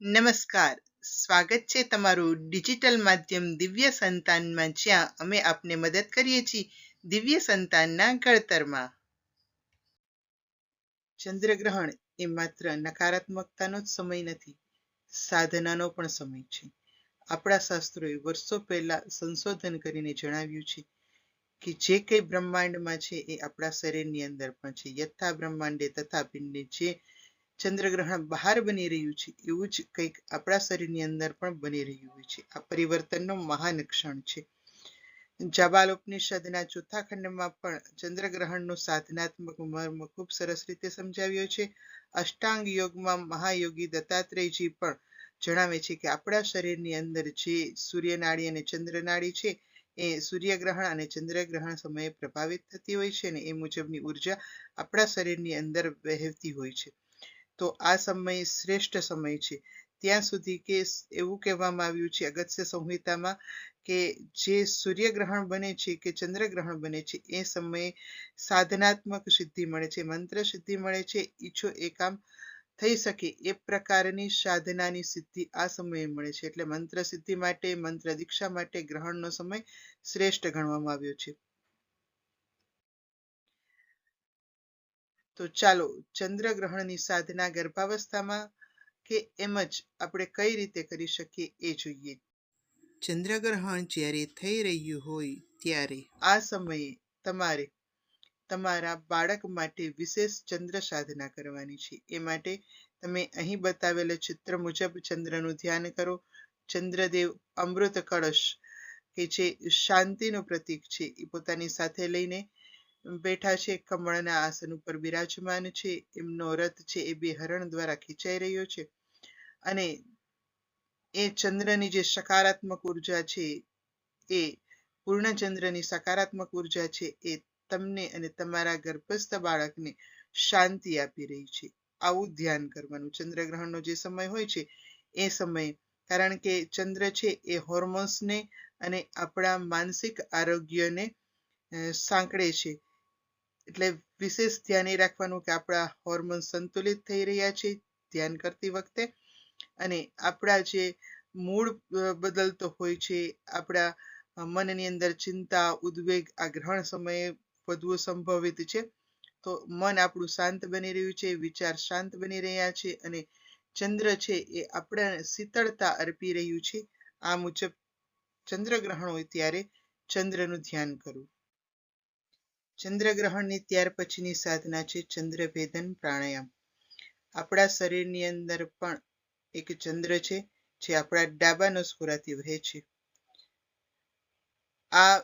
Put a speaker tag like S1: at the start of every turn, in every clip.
S1: નમસ્કાર, સ્વાગત છે તમારું ડિજિટલ માધ્યમ દિવ્ય સંતાનમાં, જ્યાં અમે આપને મદદ કરીએ છીએ દિવ્ય સંતાનના ઘડતરમાં. ચંદ્રગ્રહણ એ માત્ર નકારાત્મકતાનો જ સમય નથી, સાધનાનો પણ સમય છે. આપણા શાસ્ત્રોએ વર્ષો પહેલા સંશોધન કરીને જણાવ્યું છે કે જે કંઈ બ્રહ્માંડમાં છે એ આપણા શરીરની અંદર પણ છે. યથા બ્રહ્માંડે તથા પિંડે, જે ચંદ્રગ્રહણ બહાર બની રહ્યું છે એવું જ કંઈક આપણા શરીરની અંદર પણ બની રહ્યું હોય છે. આ પરિવર્તનનો મહાન ક્ષણ છે. જાબાલોપનિષદના ચોથા ખંડમાં પણ ચંદ્રગ્રહણનો સાધનાત્મક મર્મ ખૂબ સરસ રીતે સમજાવ્યો છે. અષ્ટાંગ યોગમાં મહાયોગી દત્તાત્રેયજી પણ જણાવે છે કે આપણા શરીરની અંદર જે સૂર્યનાડી અને ચંદ્રનાડી છે એ સૂર્યગ્રહણ અને ચંદ્રગ્રહણ સમયે પ્રભાવિત થતી હોય છે, અને એ મુજબની ઉર્જા આપણા શરીરની અંદર વહેતી હોય છે. તો આ સમય શ્રેષ્ઠ સમય છે. ત્યાં સુધી કે એવું કહેવામાં આવ્યું છે અગસ્ત્ય સંહિતામાં કે જે સૂર્યગ્રહણ બને છે કે ચંદ્રગ્રહણ બને છે એ સમયે સાધનાત્મક સિદ્ધિ મળે છે, મંત્ર સિદ્ધિ મળે છે. ઈચ્છો એ કામ થઈ શકે એ પ્રકારની સાધનાની સિદ્ધિ આ સમયે મળે છે. એટલે મંત્ર સિદ્ધિ માટે, મંત્ર દીક્ષા માટે ગ્રહણનો સમય શ્રેષ્ઠ ગણવામાં આવ્યો છે. તો ચાલો ચંદ્રગ્રહણની સાધના ગર્ભાવસ્થામાં કે એમ જ આપણે કઈ રીતે કરી શકીએ એ જોઈએ. ચંદ્રગ્રહણ જ્યારે થઈ રહ્યું હોય ત્યારે આ સમયે તમારે તમારા બાળક માટે વિશેષ ચંદ્ર સાધના કરવાની છે. એ માટે તમે અહીં બતાવેલા ચિત્ર મુજબ ચંદ્રનું ધ્યાન કરો. ચંદ્રદેવ અમૃત કળશ કે જે શાંતિનું પ્રતીક છે એ પોતાની સાથે લઈને બેઠા છે. કમળના આસન ઉપર બિરાજમાન છે. એમનો રથ છે એ બે હરણ દ્વારા ખેંચાઈ રહ્યો છે, અને એ ચંદ્રની જે સકારાત્મક ઉર્જા છે એ પૂર્ણચંદ્રની સકારાત્મક ઉર્જા છે એ તમને અને તમારા ગર્ભસ્થ બાળકને શાંતિ આપી રહી છે. આવું ધ્યાન કરવાનું. ચંદ્રગ્રહણનો જે સમય હોય છે એ સમયે, કારણ કે ચંદ્ર છે એ હોર્મોન્સને અને આપણા માનસિક આરોગ્યને સાંકળે છે. એટલે વિશેષ ધ્યાન એ રાખવાનું કે આપણા હોર્મોન્સ સંતુલિત થઈ રહ્યા છે ધ્યાન કરતી વખતે, અને આપણા જે મૂડ બદલતો હોય છે, આપણા મનની અંદર ચિંતા, ઉદ્વેગ આ ગ્રહણ સમયે વધુ સંભવિત છે. તો મન આપણું શાંત બની રહ્યું છે, વિચાર શાંત બની રહ્યા છે, અને ચંદ્ર છે એ આપણે શીતળતા અર્પી રહ્યું છે. આ મુજબ ચંદ્રગ્રહણ હોય ત્યારે ચંદ્રનું ધ્યાન કરવું. ચંદ્રગ્રહણની ત્યાર પછીની સાધના છે ચંદ્રભેદન પ્રાણાયામ. આપણા શરીરની અંદર પણ એક ચંદ્ર છે જે આપણા ડાબા નસકોરાથી વહે છે. આ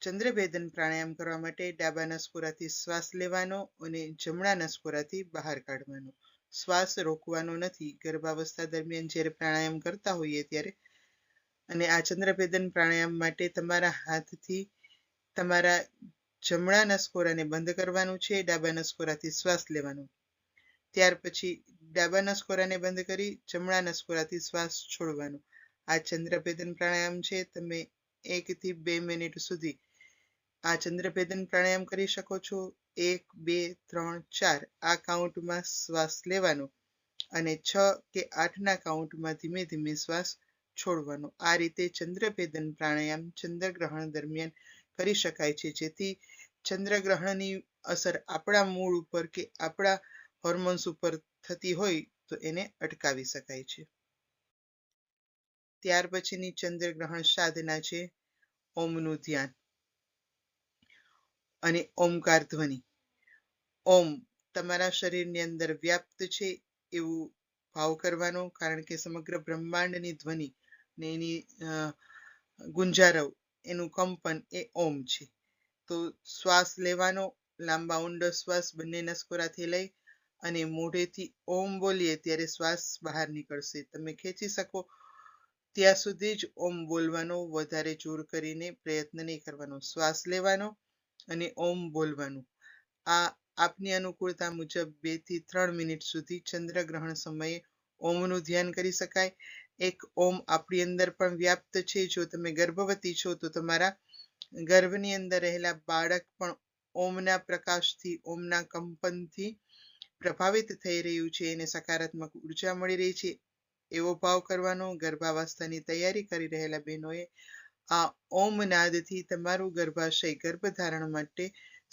S1: ચંદ્રભેદન પ્રાણાયામ કરવા માટે ડાબા નસકોરાથી શ્વાસ લેવાનો અને જમણા નસકોરાથી બહાર કાઢવાનો. શ્વાસ રોકવાનો નથી ગર્ભાવસ્થા દરમિયાન જ્યારે પ્રાણાયામ કરતા હોઈએ ત્યારે. અને આ ચંદ્રભેદન પ્રાણાયામ માટે તમારા હાથથી તમારા જમણા નસકોરાને બંધ કરવાનું છે, ડાબા નસકોરાથી શ્વાસ લેવાનો. ત્યાર પછી ડાબા નસકોરાને બંધ કરી જમણા નસકોરાથી શ્વાસ છોડવાનો. આ ચંદ્રભેદન પ્રાણાયામ છે. તમે 1 થી 2 મિનિટ સુધી આ ચંદ્રભેદન પ્રાણાયામ કરી શકો છો. 1, 2, 3, 4 આ કાઉન્ટમાં શ્વાસ લેવાનો અને 6 કે 8ના કાઉન્ટમાં ધીમે ધીમે શ્વાસ છોડવાનો. આ રીતે ચંદ્રભેદન પ્રાણાયામ ચંદ્રગ્રહણ દરમિયાન કરી શકાય છે, જેથી ચંદ્રગ્રહણની અસર આપણા મૂડ ઉપર કે આપણા હોર્મોન્સ ઉપર થતી હોય તો એને અટકાવી શકાય છે. ત્યાર પછીની ચંદ્રગ્રહણ સાધના છે ઓમનું ધ્યાન અને ઓમકાર ધ્વનિ. ઓમ તમારા શરીરની અંદર વ્યાપ્ત છે એવું ભાવ કરવાનો, કારણ કે સમગ્ર બ્રહ્માંડની ધ્વનિ ને એની ગુંજારવ, એનું કંપન એ ઓમ છે. તો શ્વાસ લેવાનો, લાંબા ઊંડો શ્વાસ બંને નસકોરાથી લઈ અને મોઢેથી ઓમ બોલીએ ત્યારે શ્વાસ બહાર નીકળશે. તમે ખેંચી શકો ત્યાં સુધી જ ઓમ બોલવાનો, વધારે જોર કરીને પ્રયત્ન નહીં કરવાનો. શ્વાસ લેવાનો અને ઓમ બોલવાનું. આ આપની અનુકૂળતા મુજબ 2 થી 3 મિનિટ સુધી ચંદ્રગ્રહણ સમયે ઓમનું ધ્યાન કરી શકાય. એક ઓમ આપણી અંદર પણ વ્યાપ્ત છે. જો તમે ગર્ભવતી છો તો તમારા ગર્ભની અંદર રહેલા બાળક પણ ઓમના પ્રકાશથી, ઓમના કંપનથી પ્રભાવિત થઈ રહ્યું છે, એને સકારાત્મક ઉર્જા મળી રહી છે. એવો ભાવ કરવાનો. ગર્ભાવસ્થાની તૈયારી કરી રહેલા બહેનોએ આ ઓમ નાદથી તમારું ગર્ભાશય ગર્ભધારણ માટે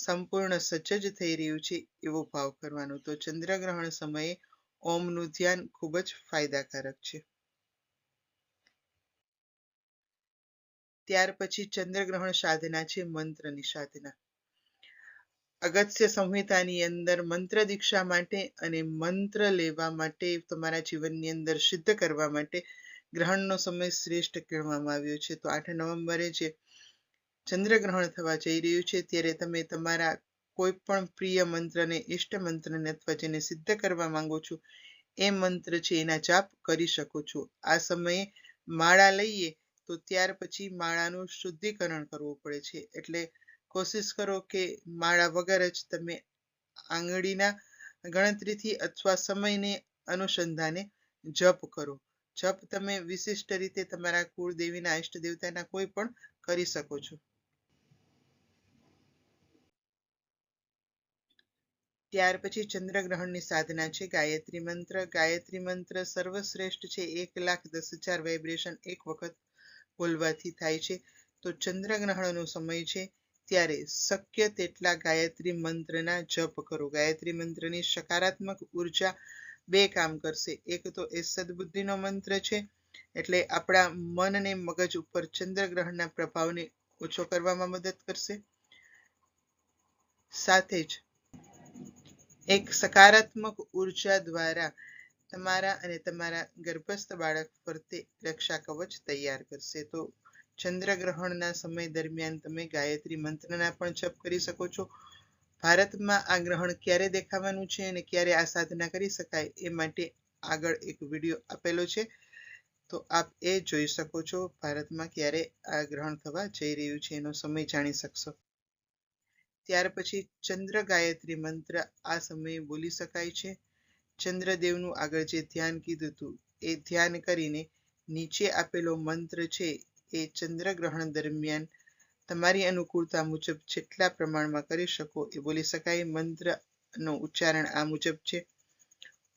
S1: સંપૂર્ણ સજ્જ થઈ રહ્યું છે એવો ભાવ કરવાનો. તો ચંદ્રગ્રહણ સમયે ઓમનું ધ્યાન ખૂબ જ ફાયદાકારક છે. ત્યાર પછી ચંદ્રગ્રહણ સાધના છે મંત્રની સાધના. અગસ્ત્ય સંહિતાની અંદર મંત્ર દીક્ષા માટે અને મંત્ર લેવા માટે તમારા જીવનની અંદર સિદ્ધ કરવા માટે ગ્રહણનો સમય શ્રેષ્ઠ કહેવામાં આવ્યો છે. તો 8 નવેમ્બરે જે ચંદ્રગ્રહણ થવા જઈ રહ્યું છે ત્યારે તમે તમારા કોઈ પણ પ્રિય મંત્રને, ઈષ્ટ મંત્રને અથવા જેને સિદ્ધ કરવા માંગો છો એ મંત્ર છે એના જાપ કરી શકો છો. આ સમયે માળા લઈએ તો ત્યાર પછી માળાનું શુદ્ધિકરણ કરવું પડે છે. એટલે કોશિશ કરો કે માળા વગર જ તમે આંગળીના ગણતરીથી અથવા સમયને અનુસંધાને જપ કરો. જપ તમે વિશિષ્ટ રીતે તમારા કુળદેવીના, ઇષ્ટ દેવતાના કોઈ પણ કરી શકો છો. ત્યાર પછી ચંદ્રગ્રહણની સાધના છે ગાયત્રી મંત્ર. ગાયત્રી મંત્ર સર્વશ્રેષ્ઠ છે. 1,10,000 વાઇબ્રેશન એક વખત બોલવાથી થાય છે. તો ચંદ્રગ્રહણનો સમય છે ત્યારે શક્ય તેટલા ગાયત્રી મંત્રના જપ કરો. ગાયત્રી મંત્રની સકારાત્મક ઉર્જા બે કામ કરશે. એક તો એ સદબુદ્ધિનો મંત્ર છે, એટલે આપણા મન અને મગજ ઉપર ચંદ્રગ્રહણના પ્રભાવને ઓછો કરવામાં મદદ કરશે. સાથે જ એક સકારાત્મક ઉર્જા દ્વારા તમારા અને તમારા ગર્ભસ્થ બાળક ફરતે રક્ષા કવચ તૈયાર કરશે. તો ચંદ્રગ્રહણના સમય દરમિયાન તમે ગાયત્રી મંત્રના પણ જપ કરી શકો છો. ભારતમાં આ ગ્રહણ ક્યારે દેખાવાનું છે અને ક્યારે આ સાધના કરી શકાય એ માટે આગળ એક વિડીયો આપેલો છે, તો આપ એ જોઈ શકો છો. ભારતમાં ક્યારે આ ગ્રહણ થવા જઈ રહ્યું છે એનો સમય જાણી શકશો. ત્યાર પછી ચંદ્ર ગાયત્રી મંત્ર આ સમયે બોલી શકાય છે. ચંદ્રદેવનું આગળ જે ધ્યાન કીધું હતું એ ધ્યાન કરીને નીચે આપેલો મંત્ર છે એ ચંદ્રગ્રહણ દરમિયાન તમારી અનુકૂળતા મુજબ જેટલા પ્રમાણમાં કરી શકો એ બોલી શકાય. મંત્રનો ઉચ્ચારણ આ મુજબ છે: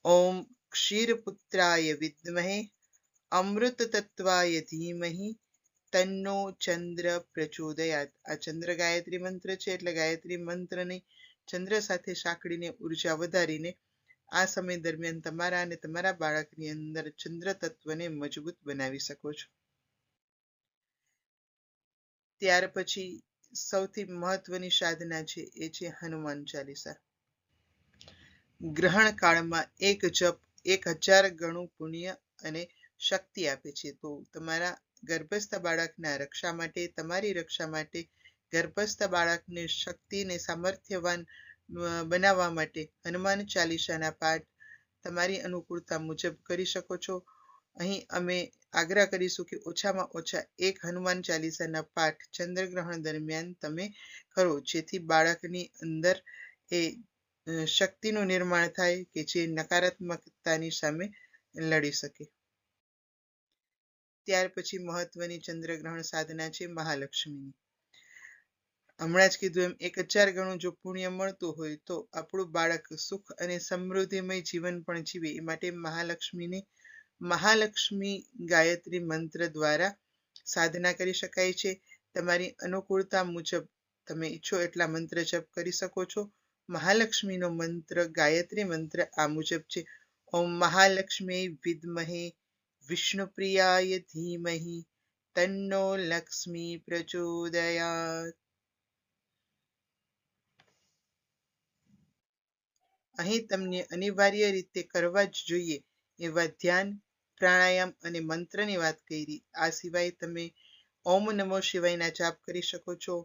S1: ઓમ ક્ષીરપુત્રાય વિદ્મહે અમૃત તત્વાય ધીમહિ તન્નો ચંદ્ર પ્રચોદયાત. આ ચંદ્ર ગાયત્રી મંત્ર છે, એટલે ગાયત્રી મંત્રને ચંદ્ર સાથે સાંકળીને ઉર્જા વધારીને આ સમય દરમિયાન તમારા અને તમારા બાળકની અંદર ચંદ્ર તત્વને મજબૂત બનાવી શકો છો. ત્યાર પછી સૌથી મહત્વની સાધના છે એ છે હનુમાન ચાલીસા. ગ્રહણ કાળમાં એક જપ 1000 ગણું પુણ્ય અને શક્તિ આપે છે. તો તમારા ગર્ભસ્થ બાળકના રક્ષા માટે, તમારી રક્ષા માટે, ગર્ભસ્થ બાળકને શક્તિને સામર્થ્યવાન બનાવવા માટે હનુમાન ચાલીસાના પાઠ તમારી અનુકૂળતા મુજબ કરી શકો છો. અહીં અમે આગ્રહ કરીશું કે ઓછામાં ઓછા એક હનુમાન ચાલીસાના પાઠ ચંદ્રગ્રહણ દરમિયાન તમે કરો, જેથી બાળકની અંદર એ શક્તિનું નિર્માણ થાય કે જે નકારાત્મકતાની સામે લડી શકે. ત્યાર પછી મહત્વની ચંદ્રગ્રહણ સાધના છે મહાલક્ષ્મીની. હમણાં જ કીધું એમ 1000 ગણું જો પુણ્ય મળતું હોય તો આપણું બાળક સુખ અને સમૃદ્ધિમય જીવન પણ જીવે એ માટે મહાલક્ષ્મી ગાયત્રી મંત્ર દ્વારા સાધના કરી શકાય છે. તમારી અનુકૂળતા મુજબ તમે ઈચ્છો એટલા મંત્ર જપ કરી શકો છો. મહાલક્ષ્મીનો મંત્ર, ગાયત્રી મંત્ર આ મુજબ છે: ઓમ મહાલક્ષ્મી વિદ્મહે વિષ્ણુપ્રિયાય ધીમહિ તન્નો લક્ષ્મી પ્રચોદયાત. અહીં તમને અનિવાર્ય રીતે કરવા જ જોઈએ એવા ધ્યાન, પ્રાણાયામ અને મંત્રની વાત કરી. આ સિવાય તમે ઓમ નમો શિવાયના જાપ કરી શકો છો.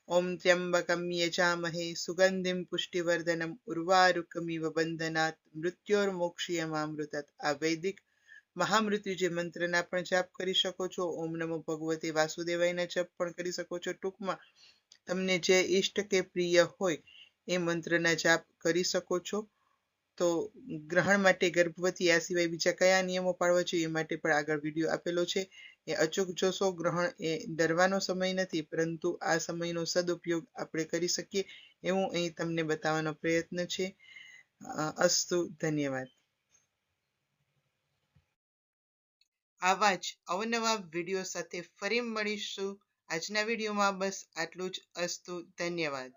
S1: ઓમ ત્ર્યંબકમ યજામહે સુગંધિમ પુષ્ટિવર્ધનમ ઉર્વારુકમિવ બંધનાત મૃત્યોર્મોક્ષીયમામૃતાત. આ વૈદિક મહામૃત્યુજય મંત્રના પણ જાપ કરી શકો છો. ઓમ નમો ભગવતે વાસુદેવાયના જપ પણ કરી શકો છો. ટૂંકમાં તમને જે ઈષ્ટ કે પ્રિય હોય એ મંત્રના જાપ કરી શકો છો. તો ગ્રહણ માટે ગર્ભવતી આ સિવાય બીજા કયા નિયમો પાળવા જોઈએ એ માટે પણ આગળ વિડીયો આપેલો છે, એ અચૂક જોશો. ગ્રહણ એ ડરવાનો સમય નથી, પરંતુ આ સમયનો સદુપયોગ આપણે કરી શકીએ એવું અહીં તમને બતાવવાનો પ્રયત્ન છે. અસ્તુ, ધન્યવાદ. આવા જ અવનવા વિડીયો સાથે ફરી મળીશું. આજના વિડીયોમાં બસ આટલું જ. અસ્તુ. ધન્યવાદ.